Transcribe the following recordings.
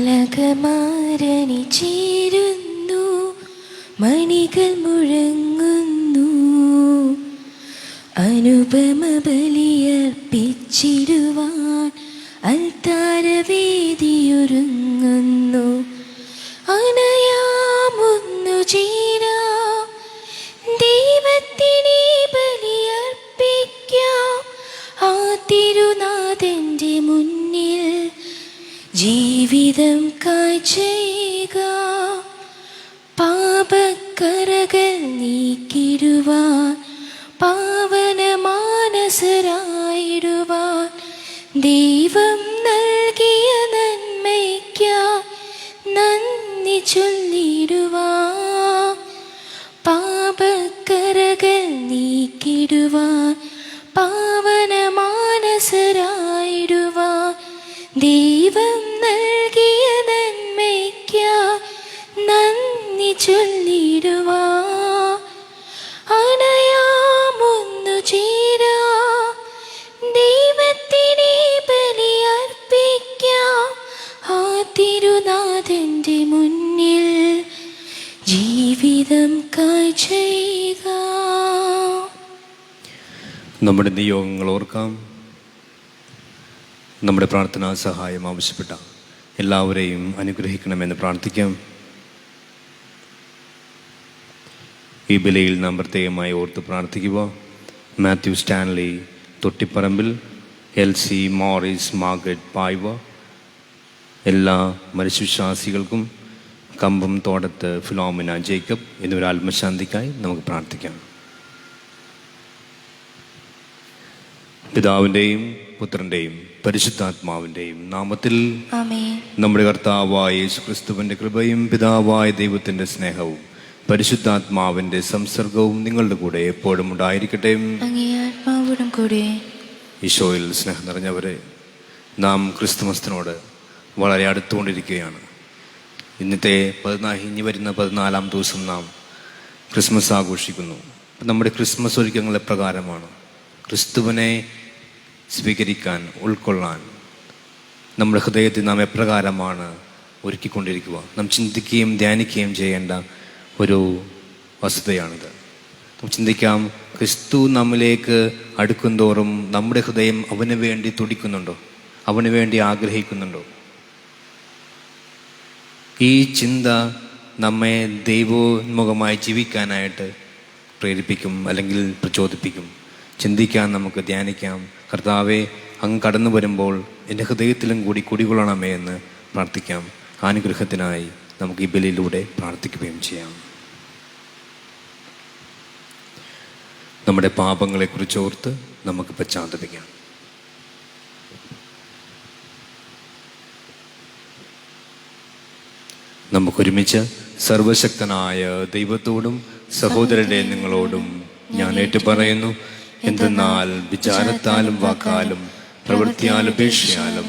മാലാഖമാരണി ചേരുന്നു, മണികൾ മുഴങ്ങുന്നു, അനുപമ ബലിയർപ്പിച്ചിടുവാൻ അൽത്താരവേദിയൊരുങ്ങുന്നു. അണയാമൊന്നു ചേരാം, ദൈവത്തിനെ ബലിയർപ്പിക്കാം. ആ തിരുനാഥന്റെ മുന്നിൽ ജീവിതം കാഴ്ചയുക. പാപക്കറകൾ നീക്കിടുവാൻ, പാവന മാനസരായിടുവാൻ ദൈവം നൽകിയ നന്മയ്ക്കായി നന്ദി ചൊല്ലിടുവാൻ. പാപക്കറകൾ നീക്കിടുവാൻ, പാവന മാനസരായിടുവാൻ ദൈവം നൽകിയ നന്മയ്ക്കായി നന്ദി ചൊല്ലിടുവാൻ. അണയാമൊന്നു ചേരാം, ദൈവത്തിനെ ബലിയർപ്പിക്കാം. ആ തിരുനാഥന്റെ മുന്നിൽ ജീവിതം കാഴ്ചയുക. നമ്മുടെ നിയോഗങ്ങൾ ഓർക്കാം. നമ്മുടെ പ്രാർത്ഥനാ സഹായം ആവശ്യപ്പെട്ട എല്ലാവരെയും അനുഗ്രഹിക്കണമെന്ന് പ്രാർത്ഥിക്കാം. ഈ ബലിയിൽ നാം പ്രത്യേകമായി ഓർത്ത് പ്രാർത്ഥിക്കുക. Mathew Stanley തൊട്ടിപ്പറമ്പിൽ, LC Morris Margaret പായ്വ, എല്ലാ മനുഷ്യവിശ്വാസികൾക്കും, കമ്പം തോടത്ത് ഫിലോമിന ജേക്കബ് എന്നിവരുടെ ആത്മശാന്തിക്കായി നമുക്ക് പ്രാർത്ഥിക്കാം. പിതാവിൻ്റെയും പുത്രൻ്റെയും പരിശുദ്ധാത്മാവിൻ്റെയും നാമത്തിൽ നമ്മുടെ കർത്താവായ യേശുക്രിസ്തുവിൻ്റെ കൃപയും പിതാവായ ദൈവത്തിൻ്റെ സ്നേഹവും പരിശുദ്ധാത്മാവിൻ്റെ സംസർഗവും നിങ്ങളുടെ കൂടെ എപ്പോഴും ഉണ്ടായിരിക്കട്ടെ. ഈശോയിൽ സ്നേഹം നിറഞ്ഞവരെ, നാം ക്രിസ്തുമസിനോട് വളരെ അടുത്തുകൊണ്ടിരിക്കുകയാണ്. ഇനി വരുന്ന 14-ാം ദിവസം നാം ക്രിസ്മസ് ആഘോഷിക്കുന്നു. നമ്മുടെ ക്രിസ്മസ് ഒരുക്കങ്ങൾ എപ്രകാരമാണ്? ക്രിസ്തുവിനെ സ്വീകരിക്കാൻ, ഉൾക്കൊള്ളാൻ നമ്മുടെ ഹൃദയത്തിൽ നാം എപ്രകാരമാണ് ഒരുക്കിക്കൊണ്ടിരിക്കുക? നാം ചിന്തിക്കുകയും ധ്യാനിക്കുകയും ചെയ്യേണ്ട ഒരു വസ്തുതയാണിത്. നമുക്ക് ചിന്തിക്കാം, ക്രിസ്തു നമ്മിലേക്ക് അടുക്കുന്തോറും നമ്മുടെ ഹൃദയം അവന് വേണ്ടി തുടിക്കുന്നുണ്ടോ? അവന് വേണ്ടി ആഗ്രഹിക്കുന്നുണ്ടോ? ഈ ചിന്ത നമ്മെ ദൈവോന്മുഖമായി ജീവിക്കാനായിട്ട് പ്രേരിപ്പിക്കും, അല്ലെങ്കിൽ പ്രചോദിപ്പിക്കും. ചിന്തിക്കാൻ, നമുക്ക് ധ്യാനിക്കാം. കർത്താവെ, അങ്ങ് കടന്നു വരുമ്പോൾ എൻ്റെ ഹൃദയത്തിലും കൂടി കുടികൊള്ളണമേ എന്ന് പ്രാർത്ഥിക്കാം. അനുഗ്രഹത്തിനായി നമുക്ക് ഈ ബലിയിലൂടെ പ്രാർത്ഥിക്കുകയും ചെയ്യാം. നമ്മുടെ പാപങ്ങളെക്കുറിച്ച് ഓർത്ത് നമുക്ക് പശ്ചാത്തപിക്കാം. നമുക്കൊരുമിച്ച് സർവശക്തനായ ദൈവത്തോടും സഹോദരരെ നിങ്ങളോടും ഞാൻ ഏറ്റുപറയുന്നു. എന്തെന്നാൽ വിചാരത്താലും വാക്കാലും പ്രവൃത്തിയാലും ഉപേക്ഷയാലും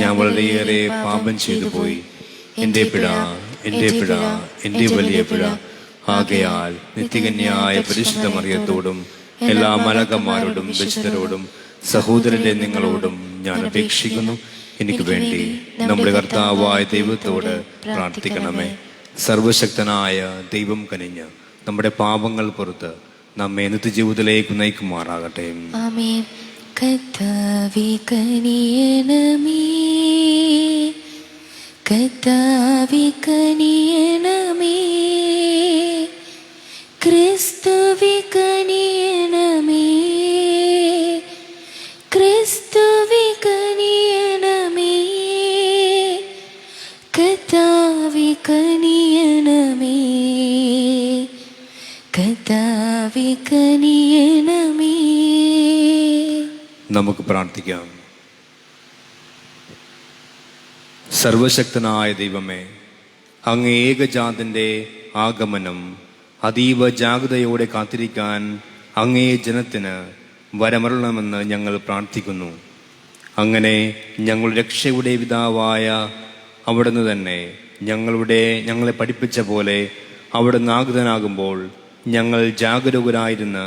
ഞാൻ വളരെയേറെ പാപം ചെയ്തു പോയി. എൻ്റെ പിഴ, എൻ്റെ പിഴ, എൻ്റെ വലിയ പിഴ. ആകയാൽ നിത്യകന്യായ പരിശുദ്ധ മറിയത്തോടും എല്ലാ മാലാഖമാരോടും വിശുദ്ധരോടും സഹോദരരെ നിങ്ങളോടും ഞാൻ അപേക്ഷിക്കുന്നു, എനിക്ക് വേണ്ടി നമ്മുടെ കർത്താവായ ദൈവത്തോട് പ്രാർത്ഥിക്കണമേ. സർവശക്തനായ ദൈവം കനിഞ്ഞ് നമ്മുടെ പാപങ്ങൾ പുറത്ത് നമ്മെ നിത്യജീവിതത്തിലേക്ക് നയിക്കുമാറാകട്ടെ. ആമേൻ. കർത്താവേ കനിയണമേ, കർത്താവേ കനിയണമേ, ക്രിസ്തുവേ കനിയണമേ, ക്രിസ്തുവേ കനിയണമേ, കർത്താവേ കനിയണമേ, കർത്താവേ കനിയണമേ. നമുക്ക് പ്രാർത്ഥിക്കാം. സർവശക്തനായ ദൈവമേ, അങ്ങ് ഏകജാതന്റെ ആഗമനം അതീവ ജാഗ്രതയോടെ കാത്തിരിക്കാൻ അങ്ങേ ജനത്തിന് വരമരുളണമെന്ന് ഞങ്ങൾ പ്രാർത്ഥിക്കുന്നു. അങ്ങനെ ഞങ്ങളുടെ രക്ഷയുടെ പിതാവായ അവിടുന്ന് തന്നെ ഞങ്ങളെ പഠിപ്പിച്ച പോലെ അവിടുന്ന് ആഗതനാകുമ്പോൾ ഞങ്ങൾ ജാഗരൂകരായിരുന്ന്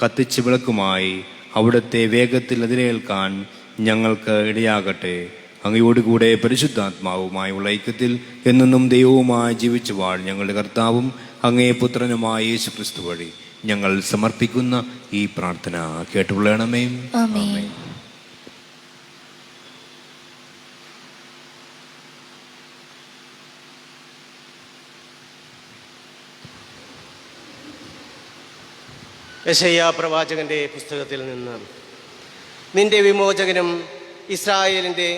കത്തിച്ച് വിളക്കുമായി അവിടുത്തെ വേഗത്തിൽ എതിരേൽക്കാൻ ഞങ്ങൾക്ക് ഇടയാകട്ടെ. അങ്ങയോടുകൂടെ പരിശുദ്ധാത്മാവുമായുള്ള ഐക്യത്തിൽ എന്നെന്നും ദൈവവുമായി ജീവിച്ചു വാഴ് ഞങ്ങളുടെ കർത്താവും അങ്ങേ പുത്രനുമായ യേശു ക്രിസ്തു വഴി ഞങ്ങൾ സമർപ്പിക്കുന്ന ഈ പ്രാർത്ഥന കേട്ടുകൊള്ളണമേ. ആമേൻ. യെശയ്യാ പ്രവാചകന്റെ പുസ്തകത്തിൽ നിന്ന്: നിന്റെ വിമോചകനും ഇസ്രായേലിൻ്റെ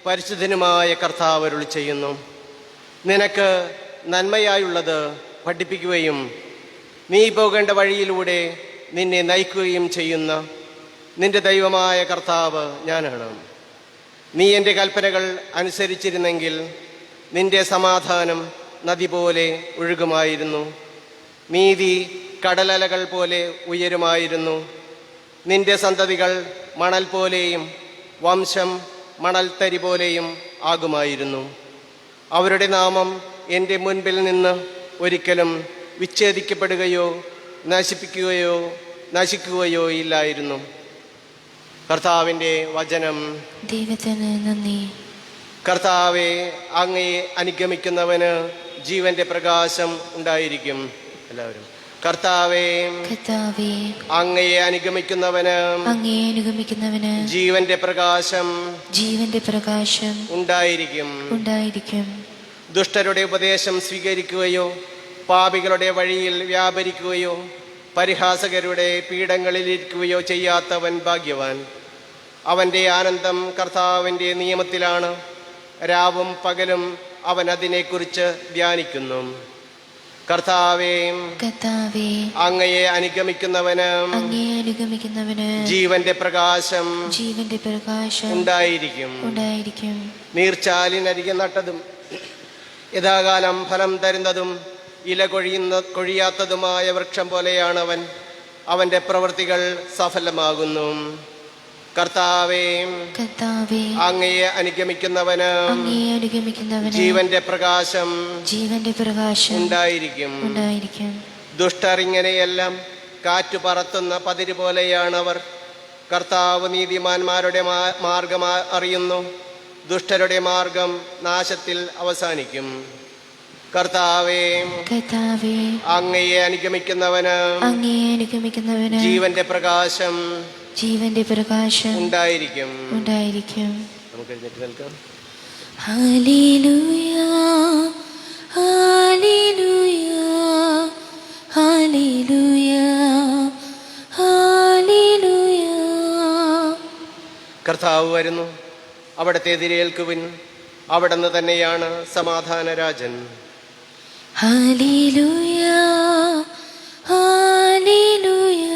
പരിശുദ്ധനുമായ കർത്താവ് അരുളി ചെയ്യുന്നു, നിനക്ക് നന്മയായുള്ളത് പഠിപ്പിക്കുകയും നീ പോകേണ്ട വഴിയിലൂടെ നിന്നെ നയിക്കുകയും ചെയ്യുന്ന നിന്റെ ദൈവമായ കർത്താവ് ഞാനാണ്. നീ എൻ്റെ കൽപ്പനകൾ അനുസരിച്ചിരുന്നെങ്കിൽ നിന്റെ സമാധാനം നദി പോലെ ഒഴുകുമായിരുന്നു, നീതി കടലലകൾ പോലെ ഉയരുമായിരുന്നു. നിന്റെ സന്തതികൾ മണൽ പോലെയും വംശം മണൽത്തരി പോലെയും ആകുമായിരുന്നു. അവരുടെ നാമം എൻ്റെ മുൻപിൽ നിന്ന് ഒരിക്കലും വിച്ഛേദിക്കപ്പെടുകയോ നശിക്കുകയോ ഇല്ലായിരുന്നു. കർത്താവിൻ്റെ വചനം. ദൈവത്തിന് നന്ദി. കർത്താവെ, അങ്ങയെ അനുഗമിക്കുന്നവന് ജീവന്റെ പ്രകാശം ഉണ്ടായിരിക്കും. എല്ലാവരും കർത്താവേ, അങ്ങയെ അനുഗമിക്കുന്നവന് ജീവന്റെ പ്രകാശം ഉണ്ടായിരിക്കും. ദുഷ്ടരുടെ ഉപദേശം സ്വീകരിക്കുകയോ പാപികളുടെ വഴിയിൽ വ്യാപരിക്കുകയോ പരിഹാസകരുടെ പീഠങ്ങളിലിരിക്കുകയോ ചെയ്യാത്തവൻ ഭാഗ്യവാൻ. അവൻ്റെ ആനന്ദം കർത്താവിൻ്റെ നിയമത്തിലാണ്, രാവും പകലും അവൻ അതിനെക്കുറിച്ച് ധ്യാനിക്കുന്നു. കർത്താവേ, അങ്ങയെ അനുഗമിക്കുന്നവന് ജീവന്റെ പ്രകാശം ഉണ്ടായിരിക്കും. നീർച്ചാലിനരികെ നട്ടതും യഥാകാലം ഫലം തരുന്നതും ഇല കൊഴിയാത്തതുമായ വൃക്ഷം പോലെയാണ് അവൻ. അവന്റെ പ്രവൃത്തികൾ സഫലമാകുന്നു. കർത്താവേ, അങ്ങയെ അനുഗമിക്കുന്നവന് ജീവന്റെ പ്രകാശം ഉണ്ടായിരിക്കും. ദുഷ്ടർ ഇങ്ങനെയെല്ലാം കാറ്റു പറത്തുന്ന പതിര് പോലെയാണ് അവർ. കർത്താവ് നീതിമാന്മാരുടെ മാർഗം അറിയുന്നു, ദുഷ്ടരുടെ മാർഗം നാശത്തിൽ അവസാനിക്കും. കർത്താവേ, അങ്ങയെ അനുഗമിക്കുന്നവന് ജീവന്റെ പ്രകാശം ഉണ്ടായിരിക്കും. നമുക്ക് എഴുന്നേറ്റ് നിൽക്കാം. Hallelujah, hallelujah, hallelujah, hallelujah. കർത്താവ് വരുന്നു, അവിടത്തെ എതിരേൽക്കുവിൻ, അവിടുന്ന് തന്നെയാണ് സമാധാന Rajan. Hallelujah, hallelujah,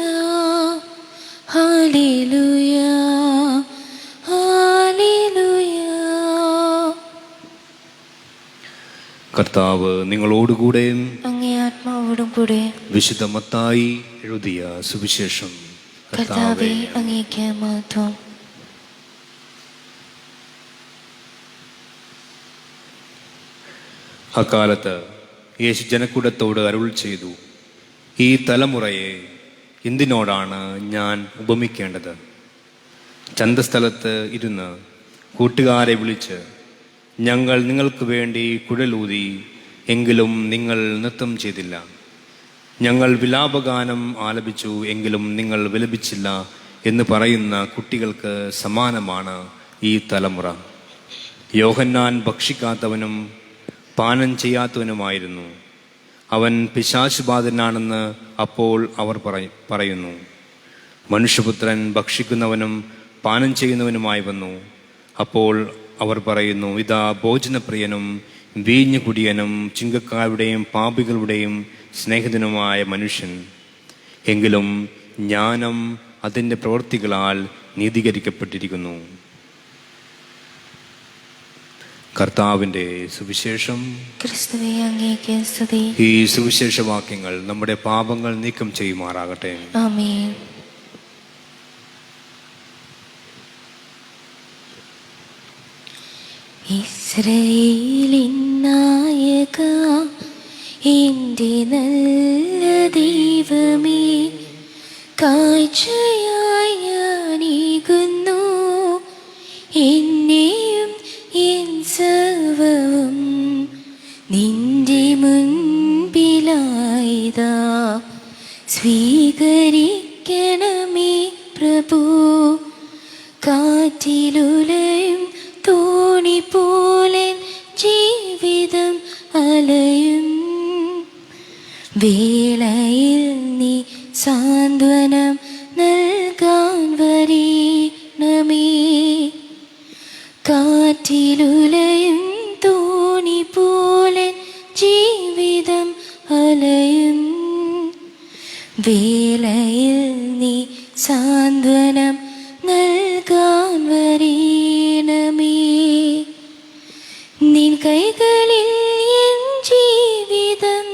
hallelujah, hallelujah. കർത്താവ് നിങ്ങളോടുകൂടെ അങ്ങേ ആത്മാവോടും കൂടെ. വിശുദ്ധ മത്തായി എഴുതിയ സുവിശേഷം. കർത്താവേ, അങ്ങേക്ക് മഹത്വം. അക്കാലത്ത് യേശു ജനക്കൂട്ടത്തോട് അരുൾ ചെയ്തു, ഈ തലമുറയെ എന്തിനോടാണ് ഞാൻ ഉപമിക്കേണ്ടത്? ചന്തസ്ഥലത്ത് ഇരുന്ന് കൂട്ടുകാരെ വിളിച്ച്, ഞങ്ങൾ നിങ്ങൾക്ക് വേണ്ടി കുഴലൂതി, എങ്കിലും നിങ്ങൾ നൃത്തം ചെയ്തില്ല. ഞങ്ങൾ വിലാപഗാനം ആലപിച്ചു, എങ്കിലും നിങ്ങൾ വിലപിച്ചില്ല എന്ന് പറയുന്ന കുട്ടികൾക്ക് സമാനമാണ് ഈ തലമുറ. യോഹന്നാൻ ഭക്ഷിക്കാത്തവനും പാനം ചെയ്യാത്തവനുമായിരുന്നു. അവൻ പിശാചുബാധനാണെന്ന് അപ്പോൾ അവർ പറയുന്നു. മനുഷ്യപുത്രൻ ഭക്ഷിക്കുന്നവനും പാനം ചെയ്യുന്നവനുമായി വന്നു. അപ്പോൾ അവർ പറയുന്നു, ഇതാ ഭോജനപ്രിയനും വീഞ്ഞു കുടിയനും ചിങ്കക്കാരുടെയും പാപികളുടെയും സ്നേഹിതനുമായ മനുഷ്യൻ. എങ്കിലും ജ്ഞാനം അതിൻ്റെ പ്രവൃത്തികളാൽ നീതീകരിക്കപ്പെട്ടിരിക്കുന്നു. കർത്താവിൻ്റെ സുവിശേഷം. ക്രിസ്തുവേ, അങ്ങേക്ക് സ്തുതി. ഈ സുവിശേഷ വാക്യങ്ങൾ നമ്മുടെ പാപങ്ങൾ നീക്കം ചെയ്യുമാറാകട്ടെ. ആമേൻ. ഇസ്രായേലിൻ നായക, എൻ്റെ നല്ല ദൈവമേ, കാഴ്ചയായി ഞാനേകുന്നു എന്നെയും കാറ്റിലുലയും തോണി പോലെ ജീവിതം അലയും വേളയിൽ നീ സാന്ത്വനം നൽകാൻ വരീണമേ. കാറ്റിലുലയും തോണി പോലെ ജീവിതം അലയും വേളയിൽ നീ സാന്ത്വനം നൽകാൻ വരീണമേ. നിൻ കൈകളിൽ എൻ ജീവിതം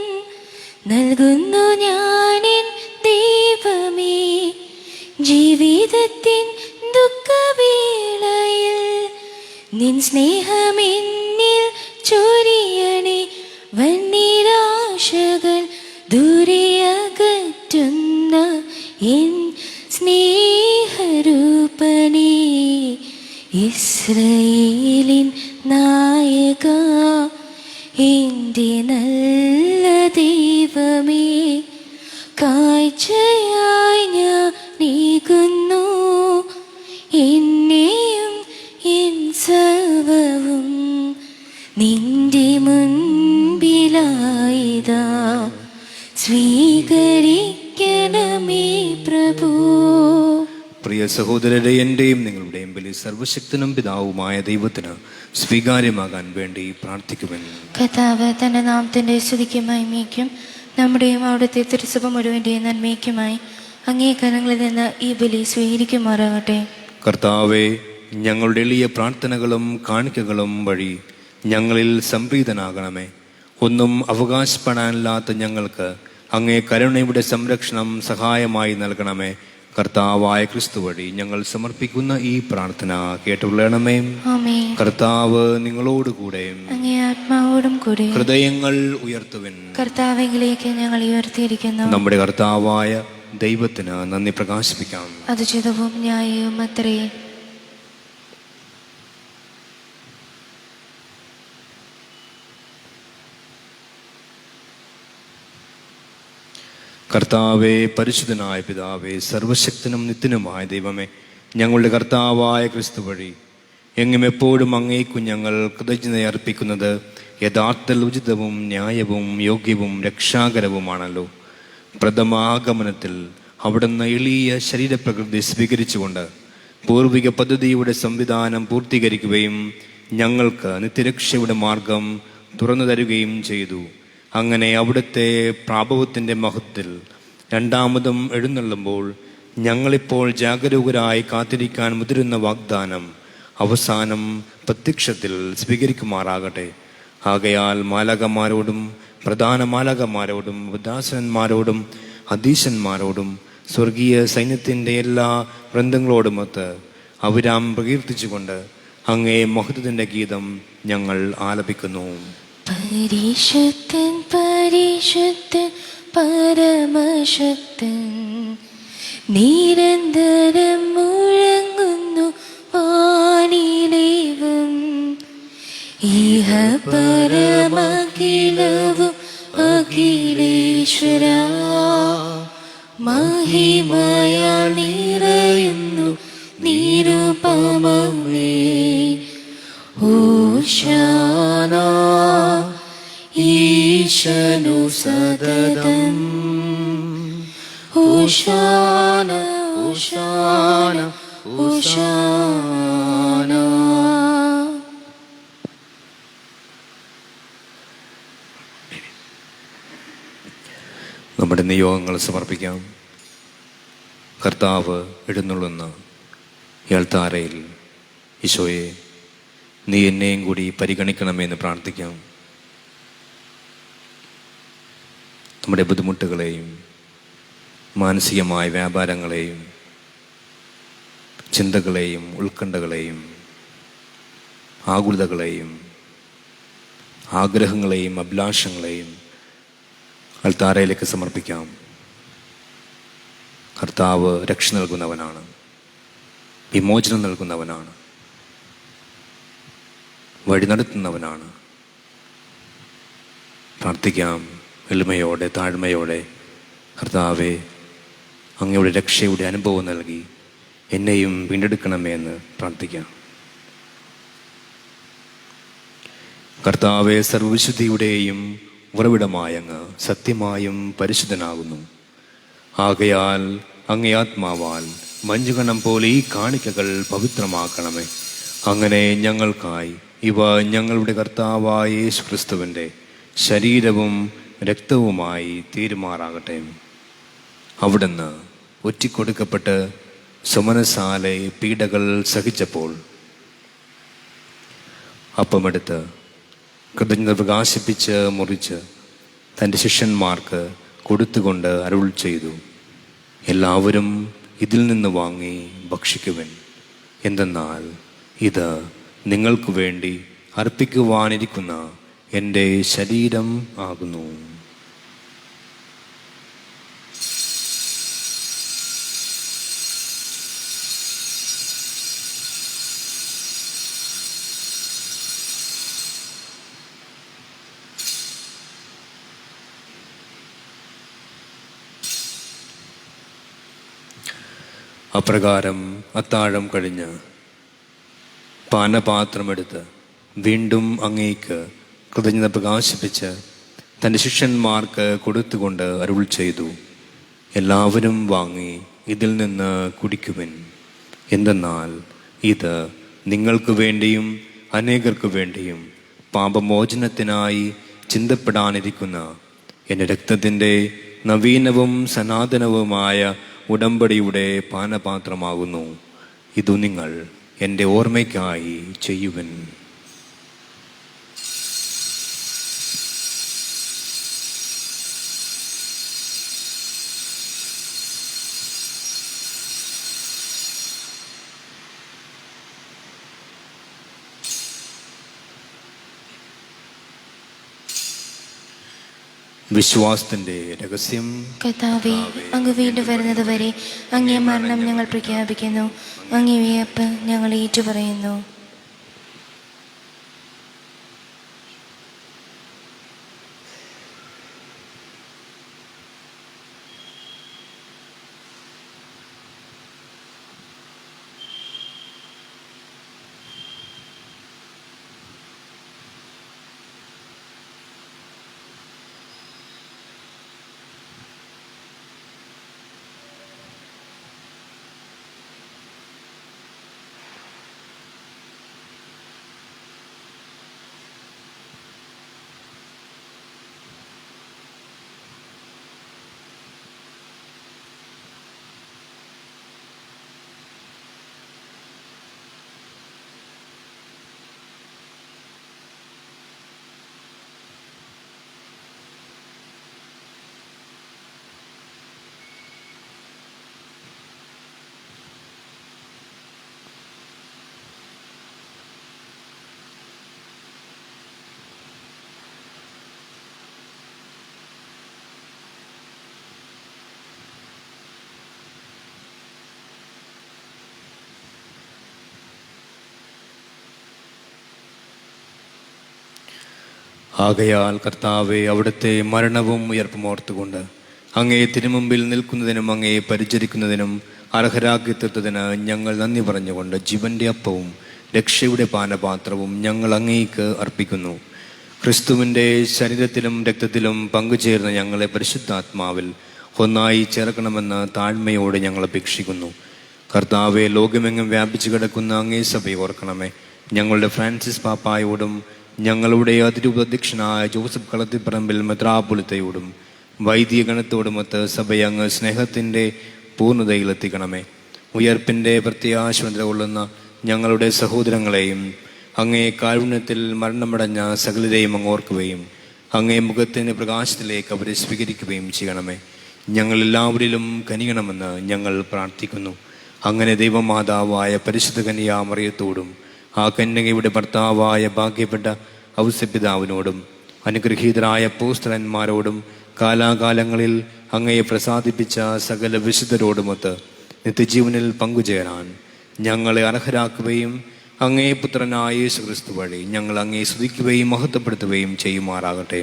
നൽകുന്നു ഞാനെൻ ദൈവമേ. ജീവിതത്തിൻ ദുഃഖവേളയിൽ നിൻ സ്നേഹമെന്നിൽ ചൊരിയണേ. വന്നിരാശകൾ ദൂരെ അകറ്റുന്ന എൻ സ്നേഹരൂപനേ. ഇസ്രായേലിൻ നായക, എൻ്റെ നല്ല ദൈവമേ, കാഴ്ചയായി ഞാൻ നീക്കുന്നു എന്നെയും എൻ സർവവും നിന്റെ മുൻപിലായിതാ. സ്വീകരിക്കണമേ പ്രഭു. പ്രിയ സഹോദരരെ, എൻ്റെയും നിങ്ങളുടെയും ബലി സർവശക്തനും പിതാവുമായ ദൈവത്തിന് സ്വീകാര്യമാകാൻ വേണ്ടി പ്രാർത്ഥിക്കുമെന്ന്. കർത്താവ് തന്റെ നാമത്തിന്റെ സ്തുതിക്കും മഹിമയ്ക്കും നമ്മുടെയും അവിടുത്തെ തിരുസഭ മുഴുവൻ്റെയും നന്മയ്ക്കുമായി അങ്ങേ കരങ്ങളിൽ നിന്ന് ഈ ബലി സ്വീകരിക്കുമാറാകട്ടെ. കർത്താവെ, ഞങ്ങളുടെ എളിയ പ്രാർത്ഥനകളും കാണിക്കകളും വഴി ഞങ്ങളിൽ സംപ്രീതനാകണമേ. ഒന്നും അവകാശപ്പെടാനില്ലാത്ത ഞങ്ങൾക്ക് അങ്ങേ കരുണയുടെ സംരക്ഷണം സഹായമായി നൽകണമേ. കർത്താവായ ക്രിസ്തു വഴി ഞങ്ങൾ സമർപ്പിക്കുന്ന ഈ പ്രാർത്ഥന കേട്ടുകൊള്ളണമേ. ആമേൻ. കർത്താവ് നിങ്ങളോടുകൂടെ അങ്ങേ ആത്മാവോടും കൂടെ. ഹൃദയങ്ങൾ ഉയർത്തുവിൻ. കർത്താവിലേക്ക് ഞങ്ങൾ ഉയർത്തിയിരിക്കുന്നു. നമ്മുടെ കർത്താവായ ദൈവത്തിന് നന്ദി പ്രകാശിപ്പിക്കാം. അത് ചിതവും ന്യായവും അത്രേ. കർത്താവേ, പരിശുദ്ധനായ പിതാവേ, സർവശക്തനും നിത്യനുമായ ദൈവമേ, ഞങ്ങളുടെ കർത്താവായ ക്രിസ്തു വഴി എങ്ങും എപ്പോഴും അങ്ങേക്കു ഞങ്ങൾ കൃതജ്ഞത അർപ്പിക്കുന്നത് യഥാർത്ഥ ഉചിതവും ന്യായവും യോഗ്യവും രക്ഷാകരവുമാണല്ലോ. പ്രഥമാഗമനത്തിൽ അവിടുന്ന് എളിയ ശരീരപ്രകൃതി സ്വീകരിച്ചുകൊണ്ട് പൂർവിക പദ്ധതിയുടെ സംവിധാനം പൂർത്തീകരിക്കുകയും ഞങ്ങൾക്ക് നിത്യരക്ഷയുടെ മാർഗം തുറന്നു തരുകയും ചെയ്തു. അങ്ങനെ അവിടുത്തെ പ്രാഭവത്തിൻ്റെ മഹത്വത്തിൽ രണ്ടാമതും എഴുന്നള്ളുമ്പോൾ ഞങ്ങളിപ്പോൾ ജാഗരൂകരായി കാത്തിരിക്കാൻ മുതിരുന്ന വാഗ്ദാനം അവസാനം പ്രത്യക്ഷത്തിൽ സ്വീകരിക്കുമാറാകട്ടെ. ആകയാൽ മാലാഖമാരോടും പ്രധാന മാലാഖമാരോടും ഉദാസനന്മാരോടും അധീശന്മാരോടും സ്വർഗീയ സൈന്യത്തിൻ്റെ എല്ലാ വൃന്ദങ്ങളോടുമൊത്ത് അവിരാം പ്രകീർത്തിച്ചുകൊണ്ട് അങ്ങേ മഹത്വത്തിൻ്റെ ഗീതം ഞങ്ങൾ ആലപിക്കുന്നു. പരിശുദ്ധൻ പരിശുദ്ധൻ പരമശക്തൻ, നിരന്തരം മുഴങ്ങുന്നു വാനിലേവും. ഇഹ പരമഖിലവും അഖിലേശ്വര, മഹിമയാൽ നിറയുന്നു നിരുപമമേ. ഓശാന ഈശനു സദതം. ഓശാന ഓശാന ഓശാന. നമ്മുടെ നിയോഗങ്ങൾ സമർപ്പിക്കാം. കർത്താവ് എഴുന്നള്ളുന്ന എൽത്താരയിൽ ഈശോയെ, നീ എന്നെയും കൂടി പരിഗണിക്കണമെന്ന് പ്രാർത്ഥിക്കാം. നമ്മുടെ ബുദ്ധിമുട്ടുകളെയും മാനസികമായ വ്യാപാരങ്ങളെയും ചിന്തകളെയും ഉത്കണ്ഠകളെയും ആകുലതകളെയും ആഗ്രഹങ്ങളെയും അഭിലാഷങ്ങളെയും അൽത്താരയിലേക്ക് സമർപ്പിക്കാം. കർത്താവ് രക്ഷ നൽകുന്നവനാണ്, വിമോചനം നൽകുന്നവനാണ്, വഴി നടത്തുന്നവനാണ്. പ്രാർത്ഥിക്കാം എളിമയോടെ താഴ്മയോടെ. കർത്താവെ, അങ്ങയുടെ രക്ഷയുടെ അനുഭവം നൽകി എന്നെയും വീണ്ടെടുക്കണമേ എന്ന് പ്രാർത്ഥിക്കാം. കർത്താവെ, സർവവിശുദ്ധിയുടെയും ഉറവിടമായ അങ്ങ് സത്യമായും പരിശുദ്ധനാകുന്നു. ആകയാൽ അങ്ങേ ആത്മാവാൽ മഞ്ഞുകണം പോലെ ഈ കാണിക്കകൾ പവിത്രമാക്കണമേ. അങ്ങനെ ഞങ്ങൾക്കായി ഇവ ഞങ്ങളുടെ കർത്താവായ യേശു ക്രിസ്തുവിൻ്റെ ശരീരവും രക്തവുമായി തീരുമാറാകട്ടെ. അവിടുന്ന് ഒറ്റിക്കൊടുക്കപ്പെട്ട് സുമനസാലെ പീഡകൾ സഹിച്ചപ്പോൾ അപ്പമെടുത്ത് കൃതജ്ഞത പ്രകാശിപ്പിച്ച് മുറിച്ച് തൻ്റെ ശിഷ്യന്മാർക്ക് കൊടുത്തുകൊണ്ട് അരുൾ ചെയ്തു, എല്ലാവരും ഇതിൽ നിന്ന് വാങ്ങി ഭക്ഷിക്കുവിൻ. എന്തെന്നാൽ ഇത് നിങ്ങൾക്ക് വേണ്ടി അർപ്പിക്കുവാനിരിക്കുന്ന എൻ്റെ ശരീരം ആകുന്നു. അപ്രകാരം അത്താഴം കഴിഞ്ഞ് പാനപാത്രമെടുത്ത് വീണ്ടും അങ്ങേക്ക് കൃതജ്ഞത പ്രകാശിപ്പിച്ച് തൻ്റെ ശിഷ്യന്മാർക്ക് കൊടുത്തുകൊണ്ട് അരുൾ ചെയ്തു, എല്ലാവരും വാങ്ങി ഇതിൽ നിന്ന് കുടിക്കുവിൻ. എന്തെന്നാൽ ഇത് നിങ്ങൾക്ക് വേണ്ടിയും അനേകർക്ക് വേണ്ടിയും പാപമോചനത്തിനായി ചിന്തപ്പെടാനിരിക്കുന്ന എൻ്റെ രക്തത്തിൻ്റെ നവീനവും സനാതനവുമായ ഉടമ്പടിയുടെ പാനപാത്രമാകുന്നു. ഇതു നിങ്ങൾ എൻ്റെ ഓർമ്മയ്ക്കായി ചെയ്യുവിൻ. വിശ്വാസത്തിൻ്റെ രഹസ്യം. കർത്താവേ, അങ്ങ് വീണ്ടും വരുന്നത് വരെ അങ്ങേ മരണം ഞങ്ങൾ പ്രഖ്യാപിക്കുന്നു, അങ്ങേ വിയർപ്പ് ഞങ്ങൾ ഏറ്റുപറയുന്നു. ആകയാൽ കർത്താവെ, അവിടുത്തെ മരണവും ഉയർപ്പും ഓർത്തുകൊണ്ട് അങ്ങേ തിരുമുമ്പിൽ നിൽക്കുന്നതിനും അങ്ങയെ പരിചരിക്കുന്നതിനും അർഹരാക്കി തീർത്തതിന് ഞങ്ങൾ നന്ദി പറഞ്ഞുകൊണ്ട് ജീവന്റെ അപ്പവും രക്ഷയുടെ പാനപാത്രവും ഞങ്ങൾ അങ്ങേക്ക് അർപ്പിക്കുന്നു. ക്രിസ്തുവിൻ്റെ ശരീരത്തിലും രക്തത്തിലും പങ്കുചേർന്ന് ഞങ്ങളെ പരിശുദ്ധാത്മാവിൽ ഒന്നായി ചേർക്കണമെന്ന് താഴ്മയോടെ ഞങ്ങൾ അപേക്ഷിക്കുന്നു. കർത്താവെ, ലോകമെങ്ങും വ്യാപിച്ചു കിടക്കുന്ന അങ്ങേ സഭയെ ഓർക്കണമേ. ഞങ്ങളുടെ ഫ്രാൻസിസ് പാപ്പായോടും ഞങ്ങളുടെ അതിരൂപാധ്യക്ഷനായ ജോസഫ് കളത്തിപ്പറമ്പിൽ മെത്രാപ്പൊലീത്തയോടും വൈദികഗണത്തോടുമൊത്ത് സഭയെ അങ്ങ് സ്നേഹത്തിൻ്റെ പൂർണ്ണതയിലെത്തിക്കണമേ. ഉയർപ്പിൻ്റെ പ്രത്യാശ കൊള്ളുന്ന ഞങ്ങളുടെ സഹോദരങ്ങളെയും അങ്ങേ കാരുണ്യത്തിൽ മരണമടഞ്ഞ സകലരെയും അങ്ങ് ഓർക്കുകയും അങ്ങേ മുഖത്തിൻ്റെ പ്രകാശത്തിലേക്ക് അവരെ സ്വീകരിക്കുകയും ചെയ്യണമേ. ഞങ്ങളെല്ലാവരിലും കനിയണമെന്ന് ഞങ്ങൾ പ്രാർത്ഥിക്കുന്നു. അങ്ങനെ ദൈവമാതാവായ പരിശുദ്ധ കന്യാമറിയത്തോടും ആ കന്യകയുടെ ഭർത്താവായ ഭാഗ്യപ്പെട്ട ഔസപിതാവിനോടും അനുഗ്രഹീതരായ അപ്പോസ്തലന്മാരോടും കാലാകാലങ്ങളിൽ അങ്ങയെ പ്രസാദിപ്പിച്ച സകല വിശുദ്ധരോടുമൊത്ത് നിത്യജീവനിൽ പങ്കുചേരാൻ ഞങ്ങളെ അർഹരാക്കുകയും അങ്ങേ പുത്രനായ യേശു ക്രിസ്തു വഴി ഞങ്ങൾ അങ്ങേ സ്തുതിക്കുകയും മഹത്വപ്പെടുത്തുകയും ചെയ്യുമാറാകട്ടെ.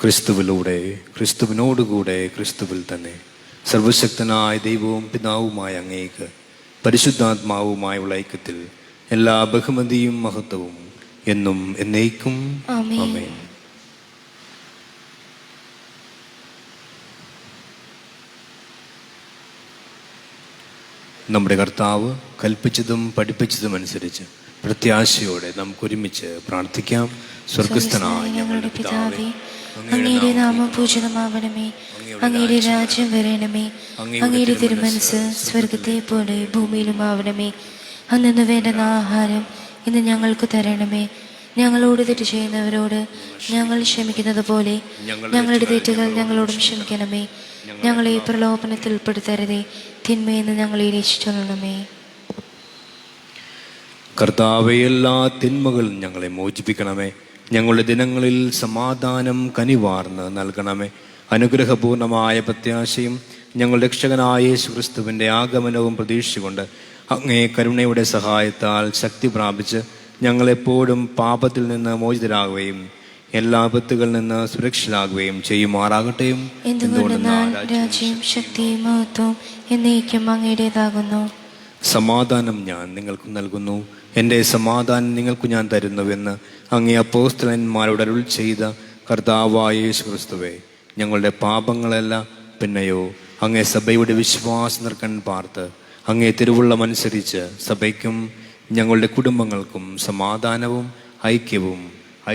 ക്രിസ്തുവിലൂടെ, ക്രിസ്തുവിനോടുകൂടെ, ക്രിസ്തുവിൽ തന്നെ സർവശക്തനായ ദൈവവും പിതാവുമായ അങ്ങേക്ക് പരിശുദ്ധാത്മാവുമായുള്ള ഐക്യത്തിൽ എല്ലാ ബഹുമതിയും മഹത്വവും എന്നും എന്നേക്കും ആമേൻ. ആമേൻ. നമ്മുടെ കർത്താവ് കൽപ്പിച്ചതും പഠിപ്പിച്ചതും അനുസരിച്ച് പ്രത്യാശയോടെ നമുക്കൊരുമിച്ച് പ്രാർത്ഥിക്കാം. സ്വർഗസ്ഥനായ ഞങ്ങളുടെ പിതാവേ, അങ്ങയുടെ നാമം പൂജിതമാവണമേ, അങ്ങയുടെ രാജ്യം വരണമേ, അങ്ങയുടെ തിരുമനസ് സ്വർഗത്തെ പോലെ ഭൂമിയിലും ആവണമേ. അന്നു വേണ്ടുന്ന ആഹാരം ഇന്ന് ഞങ്ങൾക്ക് തരണമേ. ഞങ്ങളോട് തെറ്റ് ചെയ്യുന്നവരോട് ഞങ്ങൾ ക്ഷമിക്കുന്നത് പോലെ ഞങ്ങളുടെ തെറ്റുകൾ ഞങ്ങളോടും ക്ഷമിക്കണമേ. ഞങ്ങളെ പ്രലോഭനത്തിൽ ഉൾപ്പെടുത്തരുതേ, തിന്മയെന്ന് ഞങ്ങളെ രക്ഷിച്ചൊള്ളണമേ. കർത്താവേ, എല്ലാ തിന്മകളും ഞങ്ങളെ മോചിപ്പിക്കണമേ. ഞങ്ങളുടെ ദിനങ്ങളിൽ സമാധാനം കനിവാർന്ന് നൽകണമേ. അനുഗ്രഹപൂർണമായ പ്രത്യാശയും ഞങ്ങളുടെ രക്ഷകനായ യേശുക്രിസ്തുവിൻ്റെ ആഗമനവും പ്രതീക്ഷിച്ചുകൊണ്ട് അങ്ങേ കരുണയുടെ സഹായത്താൽ ശക്തി പ്രാപിച്ച് ഞങ്ങളെപ്പോഴും പാപത്തിൽ നിന്ന് മോചിതരാകുകയും എല്ലാ ആപത്തുകളിൽ നിന്ന് സുരക്ഷിതരാകുകയും ചെയ്യുമാറാകട്ടെ. എന്തുകൊണ്ടെന്നാൽ രാജ്യവും ശക്തിയും മഹത്വവും എന്നേക്കും അങ്ങയുടേതാകുന്നു. സമാധാനം ഞാൻ നിങ്ങൾക്ക് നൽകുന്നു, എൻ്റെ സമാധാനം നിങ്ങൾക്ക് ഞാൻ തരുന്നുവെന്ന് അങ്ങേ അപ്പോസ്തലന്മാരോട് അരുൾ ചെയ്ത കർത്താവായ യേശുക്രിസ്തുവേ, ഞങ്ങളുടെ പാപങ്ങളല്ല, പിന്നെയോ അങ്ങേ സഭയുടെ വിശ്വാസം നിർക്കൺ പാർത്ത് അങ്ങേ തിരുവുള്ളമനുസരിച്ച് സഭയ്ക്കും ഞങ്ങളുടെ കുടുംബങ്ങൾക്കും സമാധാനവും ഐക്യവും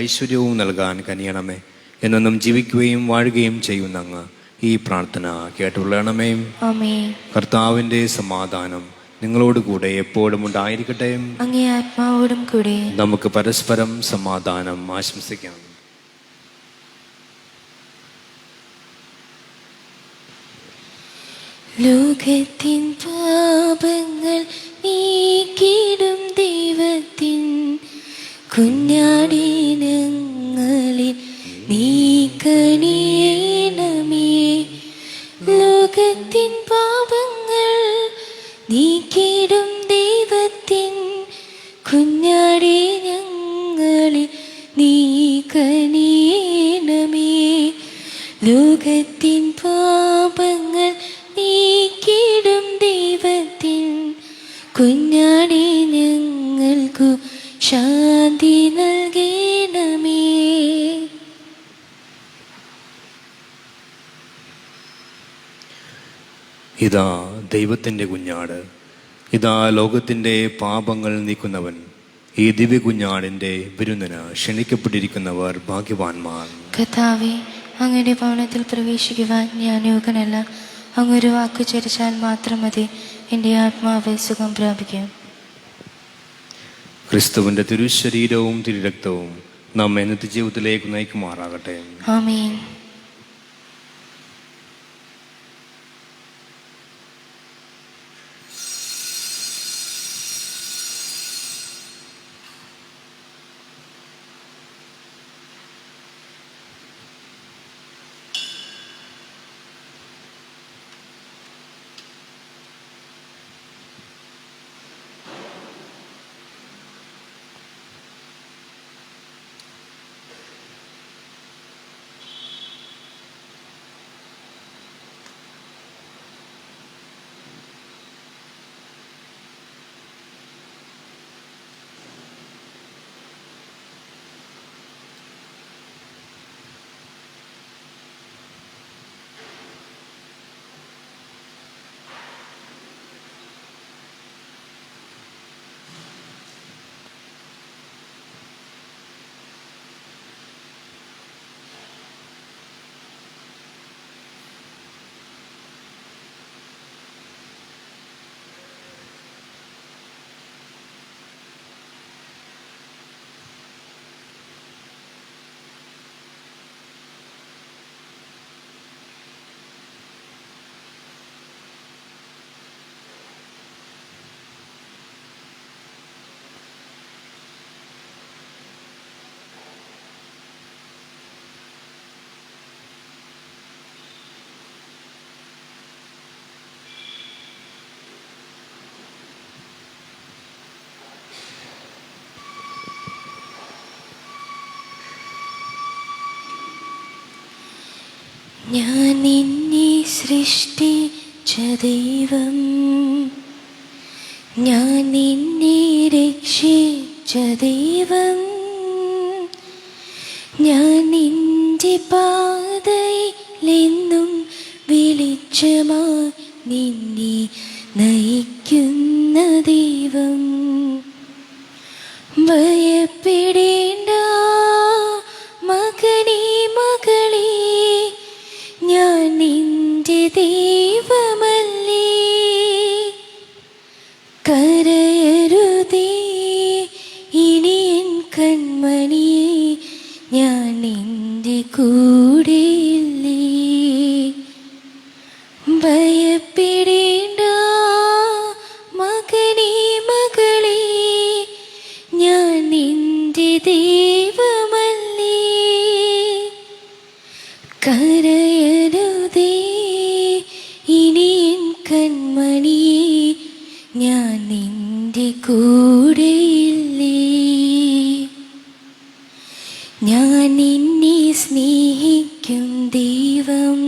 ഐശ്വര്യവും നൽകാൻ കനിയണമേ. എന്നും ജീവിക്കുകയും വാഴുകയും ചെയ്യുന്ന അങ്ങ് ഈ പ്രാർത്ഥന കേട്ടുകൊള്ളണമേ. ആമേൻ. കർത്താവിൻ്റെ സമാധാനം നിങ്ങളോടുകൂടെ എപ്പോഴും ഉണ്ടായിരിക്കട്ടെ. അങ്ങേ ആത്മാവോടും കൂടെ. നമുക്ക് പരസ്പരം സമാധാനം ആശംസിക്കാം. ലോകത്തിൻ പാപങ്ങൾ നീക്കിടും ദൈവത്തിൻ കുഞ്ഞാടിനങ്ങളിൽ നീ കനിയണമേ. ലോകത്തിൻ പാപങ്ങൾ നീക്കിടും ദൈവത്തിൻ കുഞ്ഞാടിനങ്ങളിൽ നീ കനിയണമേ. ലോകത്തിൻ പാപങ്ങൾ നീക്കിടും ദൈവത്തിൻ കുഞ്ഞാടി ഞങ്ങൾക്കു ശാന്തി നൽകണമേ. ഇതാ ദൈവത്തിൻ്റെ കുഞ്ഞാട്, ഇതാ ലോകത്തിൻ്റെ പാപങ്ങൾ നീക്കുന്നവൻ. ഈ ദിവ്യ കുഞ്ഞാടിൻ്റെ വിരുന്നിന് ക്ഷണിക്കപ്പെട്ടിരിക്കുന്നവർ ഭാഗ്യവാന്മാർ. കർത്താവേ, അങ്ങയുടെ ഭവനത്തിൽ പ്രവേശിക്കുവാൻ ഞാൻ യോഗ്യനല്ല. അങ്ങൊരു വാക്ക് ചരിച്ചാൽ മാത്രം മതി, എൻ്റെ ആത്മാവ് സുഖം പ്രാപിക്കും. ക്രിസ്തുവിൻ്റെ തിരുശരീരവും തിരുരക്തവും നമ്മെ നിത്യജീവിതത്തിലേക്ക് നയിക്കുമാറാകട്ടെ. ആമേൻ. ഞാൻ നിന്നെ സൃഷ്ടിച്ച ദൈവം, ഞാൻ നിന്നെ രക്ഷിച്ച ദൈവം, ഞാൻ നിന്റെ പാതയിലെന്നും വെളിച്ചമായി നിന്നെ നയിക്കുന്ന ദൈവം. ഭയപ്പെടേണ്ട മകനേ മകളേ, ഞാൻ നിന്റെ ദൈവമല്ലേ. കരയരുതേ ഇനി എൻ കൺമണിയേ, ഞാൻ നിന്റെ കൂടെയില്ലേ. ഭയപ്പെടേണ്ട മകനേ മകളേ, ഞാൻ നിന്റെ ദൈവമല്ലേ. കരയരുതേ ഇനി എൻ കൺമണിയേ, ഞാൻ നിന്റെ കൂടെയില്ലേ. ഞാൻ നിന്നെ സ്നേഹിക്കും ദൈവം,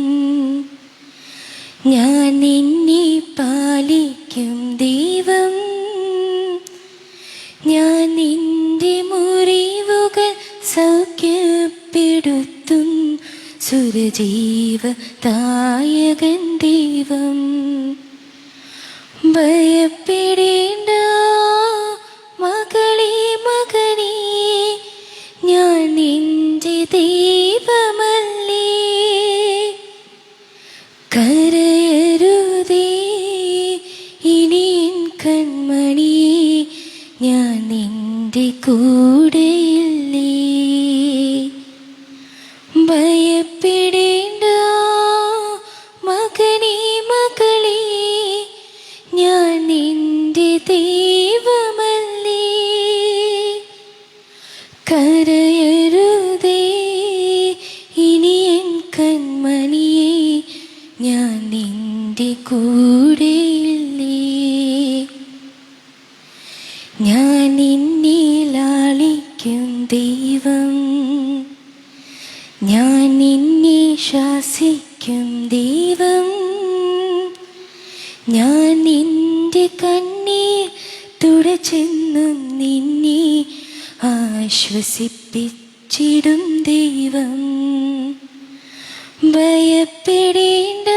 ഞാൻ നിന്നെ പാലിക്കും ദൈവം, ഞാൻ നിന്റെ മുറിവുകൾ സൗഖ്യപ്പെടുത്തും സുരജീവദായകൻ ദൈവം. ഭയപ്പെടേണ്ട മകളേ മകനേ, ഞാൻ നിന്റെ ദൈവമല്ലേ. കരയരുതേ ഇനി എൻ കൺമണിയേ, ഞാൻ നിന്റെ കൂടെയില്ലേ. ഭയപ്പെടേണ്ട മകനേ മകളേ, ഞാൻ നിന്റെ ദൈവമല്ലേ. കരയരുതേ ഇനി എൻ കൺമണിയേ, ഞാൻ നിന്റെ കൂടെയില്ലേ. ഞാൻ നിന്നെ ലാളിക്കും ദൈവം, ഞാൻ നിന്നെ ശാസിക്കും ദൈവം, ഞാൻ നിന്റെ കണ്ണീർ തുടച്ചെന്നും നിന്നെ ആശ്വസിപ്പിച്ചിടും ദൈവം. ഭയപ്പെടേണ്ട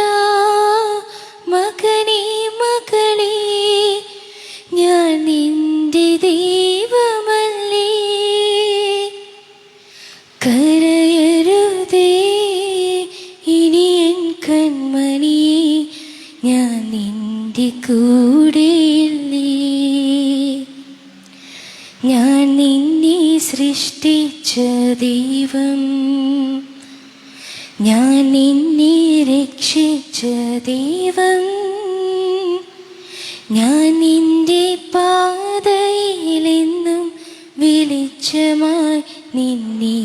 മകനേ മകളേ, ഞാൻ നിന്റെ ദൈവമല്ലേ. കരയരുതേ ഇനി എൻ കൺമണിയേ, ഞാൻ നിന്റെ കൂടെയില്ലേ. ഞാൻ നിന്നെ സൃഷ്ടിച്ച ദൈവം, ഞാൻ നിന്നെ രക്ഷിച്ച ദൈവം, ഞാൻ നിന്റെ പാതയിലെന്നും വെളിച്ചമായി നിന്നെ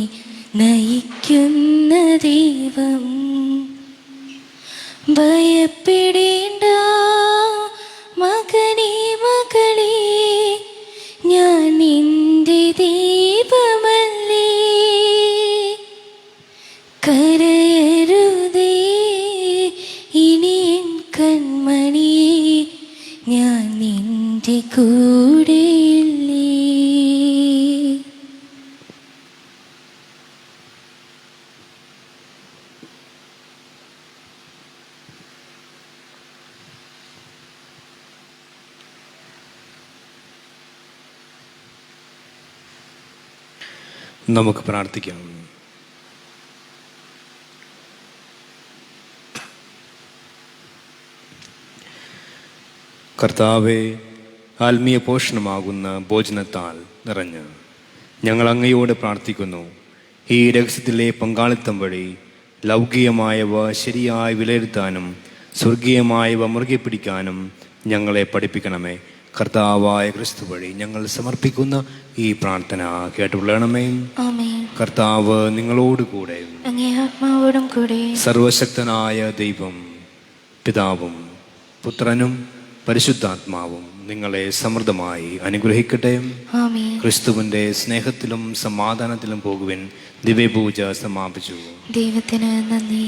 നയിക്കുന്ന ദൈവം. ഭയപ്പെടേണ്ട മകനേ മകളേ, ഞാൻ നിന്റെ ദൈവമല്ലേ. കരയരുതേ ഇനി എൻ കൺമണിയേ, ഞാൻ നിന്റെ കൂടെയില്ലേ. നമുക്ക് പ്രാർത്ഥിക്കാം. കർത്താവെ, ആത്മീയ പോഷണമാകുന്ന ഭോജനത്താൽ നിറഞ്ഞ് ഞങ്ങൾ അങ്ങയോട് പ്രാർത്ഥിക്കുന്നു. ഈ രഹസ്യത്തിലെ പങ്കാളിത്തം വഴി ലൗകികമായവ ശരിയായി വിലയിരുത്താനും സ്വർഗീയമായവ മുറുകെ പിടിക്കാനും ഞങ്ങളെ പഠിപ്പിക്കണമേ. കർത്താവായ ക്രിസ്തു വഴി ഞങ്ങൾ സമർപ്പിക്കുന്ന ഈ പ്രാർത്ഥന കേട്ടുകൊള്ളണമേ. കർത്താവ് നിങ്ങളോട് കൂടെ, അങ്ങേ ആത്മാവോടും കൂടെ. സർവശക്തനായ ദൈവം പിതാവും പുത്രനും പരിശുദ്ധാത്മാവും നിങ്ങളെ സമൃദ്ധമായി അനുഗ്രഹിക്കട്ടെ. ക്രിസ്തുവിന്റെ സ്നേഹത്തിലും സമാധാനത്തിലും പോകുവിൻ. ദിവ്യപൂജ സമാപിച്ചു. ദൈവത്തിന് നന്ദി.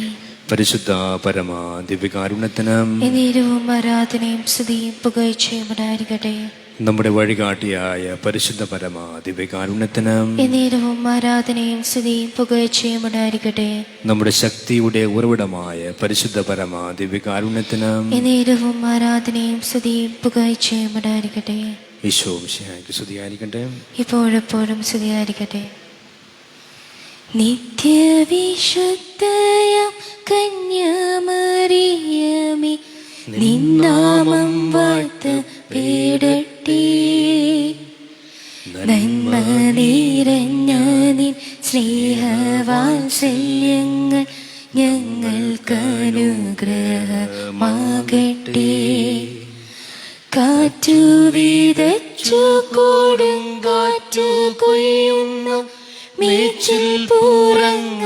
പരിശുദ്ധ പരമാ ദിവ്യകാരുണ്യത്തിനും എന്നേരവും ആരാധനയും സ്തുതിയും പുകഴ്ചയും ഉണ്ടായിരിക്കട്ടെ. നമ്മുടെ വഴികാട്ടിയായ പരിശുദ്ധ പരമാ ദിവ്യകാരുണ്യത്തിനും എന്നേരവും ആരാധനയും സ്തുതിയും പുകഴ്ചയും ഉണ്ടായിരിക്കട്ടെ. നമ്മുടെ ശക്തിയുടെ ഉറവിടമായ പരിശുദ്ധ പരമാ ദിവ്യകാരുണ്യത്തിനും എന്നേരവും ആരാധനയും സ്തുതിയും പുകഴ്ചയും ഉണ്ടായിരിക്കട്ടെ. ഈശോ മിശിഹായ്ക്ക് സ്തുതിയായിരിക്കട്ടെ. ഇപ്പോഴെപ്പോഴും സ്തുതിയായിരിക്കട്ടെ. നിത്യവിശുദ്ധയാം കന്യാമറിയമേ, നിന്നാമം വാഴ്ത്തപ്പെടട്ടെ. നന്മ നിറഞ്ഞ നിൻ സ്നേഹവാത്സല്യങ്ങൾ ഞങ്ങൾക്കനുഗ്രഹമാകട്ടെ. കാറ്റു വിതച്ചു കൊടുങ്കാറ്റു കൊയ്യുന്ന മേച്ചിൽ പുറങ്ങളിലൂടെ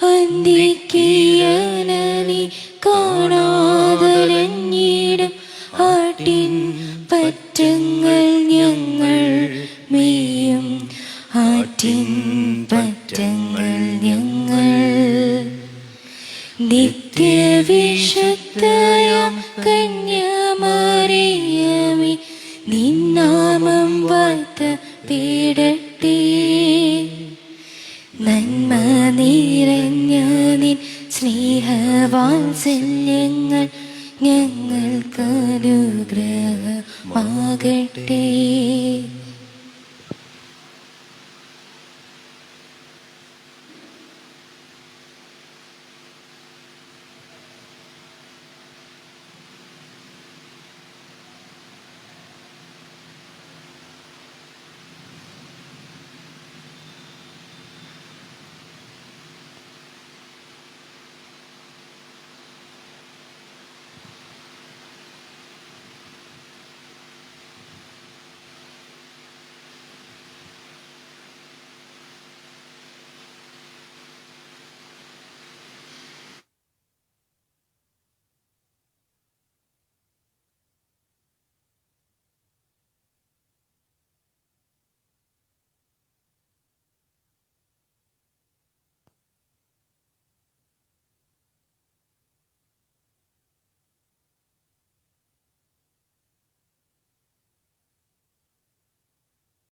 അന്തിക്കിയനനി കാണാതലഞ്ഞിടും ആട്ടിൻ പറ്റങ്ങൾ ഞങ്ങൾ മേയും ആറ്റിൻ പറ്റങ്ങൾ ഞങ്ങൾ. നിത്യവിശുദ്ധയാം കന്യാമറിയമേ, നിന്നാമം വാഴ്ത്തപ്പെടട്ടെ. നന്മ നിറഞ്ഞ നിൻ സ്നേഹവാത്സല്യങ്ങൾ